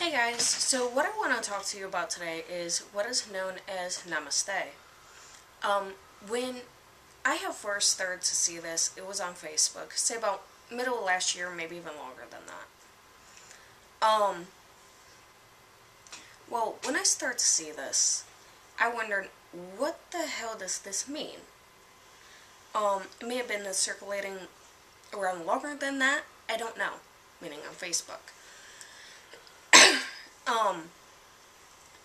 Hey guys, so what I want to talk to you about today is what is known as Namaste. When I have first started to see this, it was on Facebook, say about middle of last year, maybe even longer than that. Well, when I started to see this, I wondered, what the hell does this mean? It may have been circulating around longer than that, I don't know, meaning on Facebook.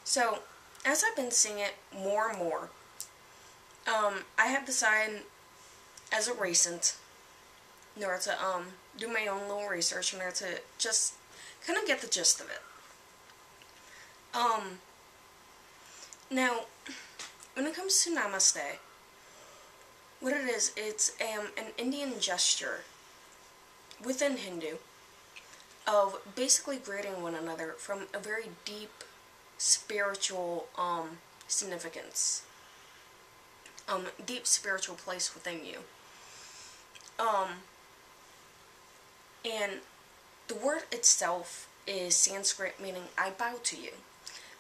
So, as I've been seeing it more and more, I have decided, as of recent, in order to, do my own little research, in order to just kind of get the gist of it. Now, when it comes to Namaste, what it is, it's an Indian gesture within Hindu of basically greeting one another from a very deep spiritual significance, deep spiritual place within you. And the word itself is Sanskrit, meaning I bow to you.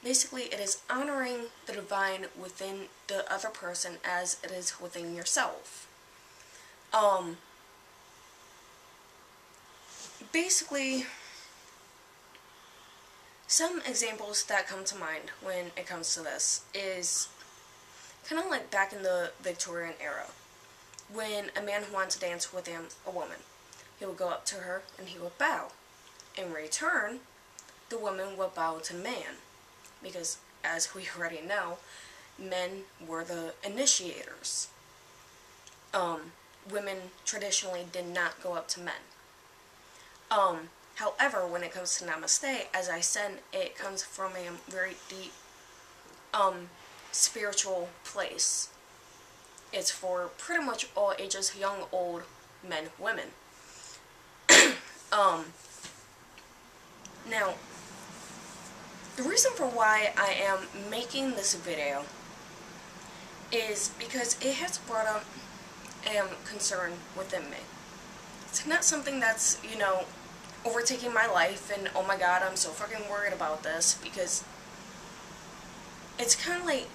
Basically, it is honoring the divine within the other person as it is within yourself. Basically, some examples that come to mind when it comes to this is kind of like back in the Victorian era, when a man who wanted to dance with a woman, he would go up to her and he would bow. In return, the woman would bow to the man, because as we already know, men were the initiators. Women traditionally did not go up to men. However, when it comes to Namaste, as I said, it comes from a very deep, spiritual place. It's for pretty much all ages, young, old, men, women. Now, the reason for why I am making this video is because it has brought up a concern within me. It's not something that's, overtaking my life and oh my god, I'm so fucking worried about this, because it's kind of like,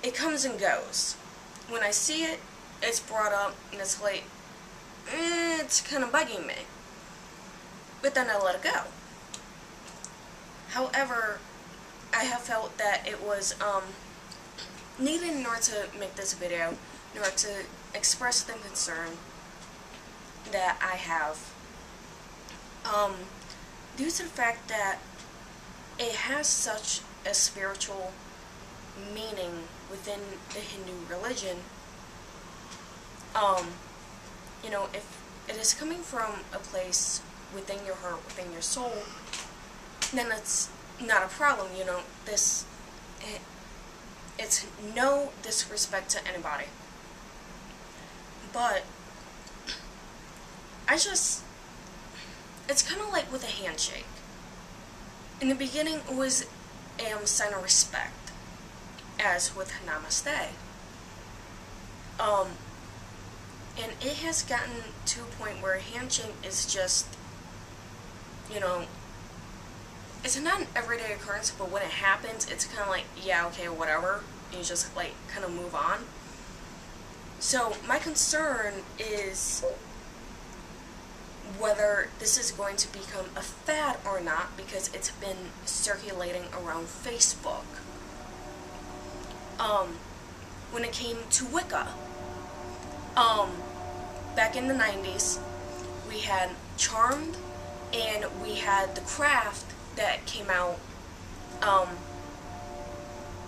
it comes and goes. When I see it, it's brought up and it's like, it's kind of bugging me. But then I let it go. However, I have felt that it was needed in order to make this video, in order to express the concern that I have. Due to the fact that it has such a spiritual meaning within the Hindu religion, if it is coming from a place within your heart, within your soul, then it's not a problem, it's no disrespect to anybody. But, it's kind of like with a handshake. In the beginning, it was a sign of respect, as with Namaste. And it has gotten to a point where a handshake is just, it's not an everyday occurrence, but when it happens, it's kind of like, yeah, okay, whatever. You just, kind of move on. So, my concern is whether this is going to become a fad or not, because it's been circulating around Facebook. When it came to Wicca, back in the 90s, we had Charmed, and we had the Craft that came out,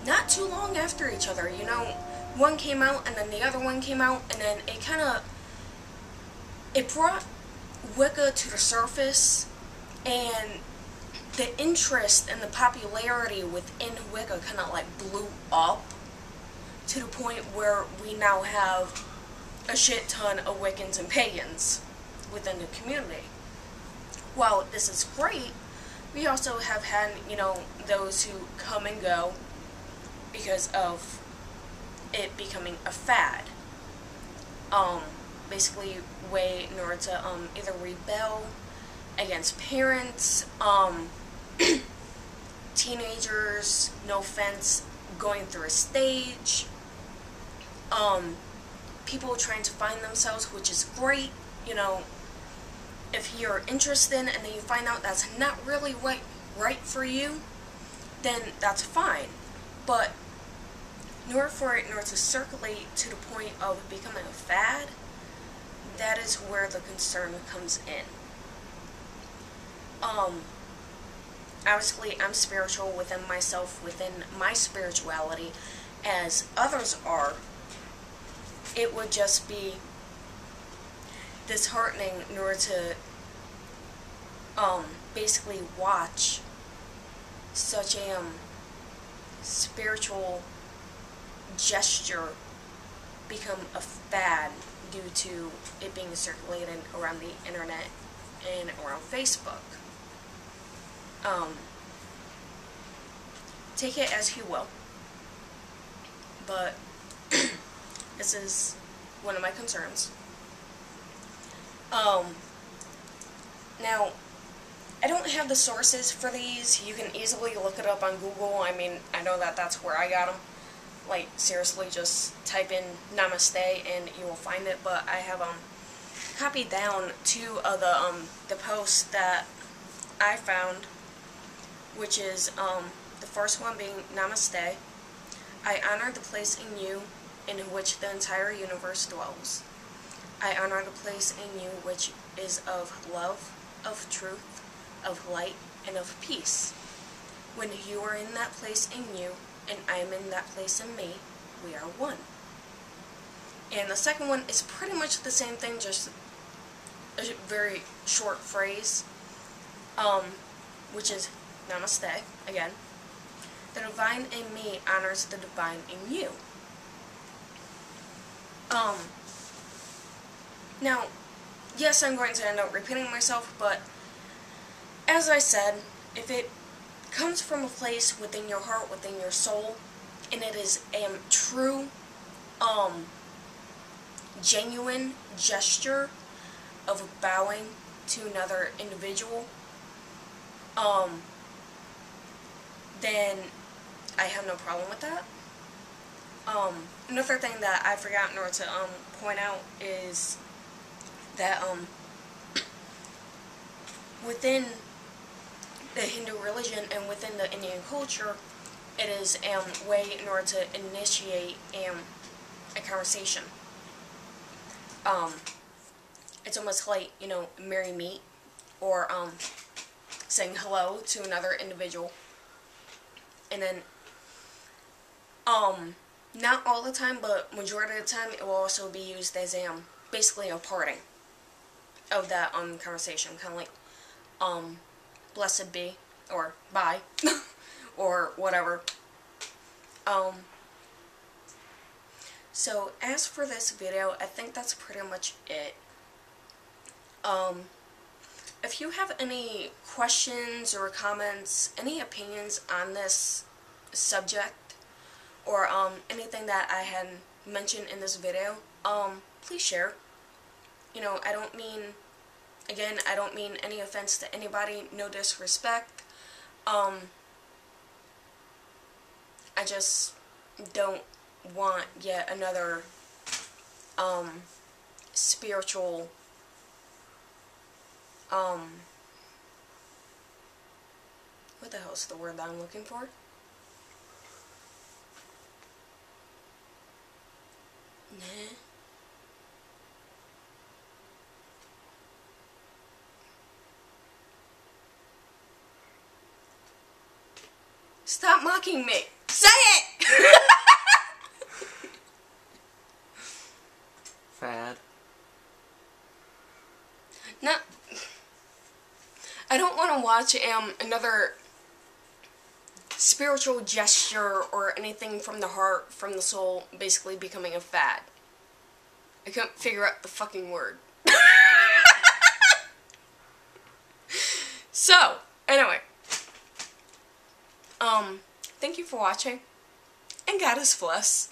not too long after each other, one came out, and then the other one came out, and then it brought Wicca to the surface, and the interest and the popularity within Wicca kind of blew up to the point where we now have a shit ton of Wiccans and pagans within the community. While this is great, we also have had, those who come and go because of it becoming a fad. Basically, way in order to either rebel against parents, teenagers, no offense, going through a stage, people trying to find themselves, which is great. You know, if you're interested and then you find out that's not really right for you, then that's fine. But in order to circulate to the point of becoming a fad, that is where the concern comes in. Obviously, I'm spiritual within myself, within my spirituality, as others are. It would just be disheartening in order to basically watch such a spiritual gesture become a fad due to it being circulated around the internet and around Facebook. Take it as you will, but this is one of my concerns. Now, I don't have the sources for these. You can easily look it up on Google. I mean, I know that that's where I got them. Like, seriously, just type in Namaste and you will find it. But I have copied down two of the posts that I found, which is the first one being Namaste. I honor the place in you in which the entire universe dwells. I honor the place in you which is of love, of truth, of light, and of peace. When you are in that place in you, and I am in that place in me, we are one. And the second one is pretty much the same thing, just a very short phrase, which is Namaste, again. The divine in me honors the divine in you. Now, yes, I'm going to end up repeating myself, but as I said, if it comes from a place within your heart, within your soul, and it is a true, genuine gesture of bowing to another individual, then I have no problem with that. Another thing that I forgot in order to point out is that within the Hindu religion and within the Indian culture, it is a way in order to initiate a conversation. It's almost like, you know, marry me, or saying hello to another individual, and then not all the time, but majority of the time, it will also be used as basically a parting of that conversation, kind of like blessed be, or bye, or whatever. So as for this video, I think that's pretty much it. If you have any questions or comments, any opinions on this subject, or anything that I had mentioned in this video, please share. You know, I don't mean, again, I don't mean any offense to anybody, no disrespect. I just don't want yet another spiritual what the hell is the word that I'm looking for? Nah. Stop mocking me. Say it! Fad. No. I don't want to watch another spiritual gesture or anything from the heart, from the soul, basically becoming a fad. I couldn't figure out the fucking word. So, anyway. Thank you for watching, and God is bless.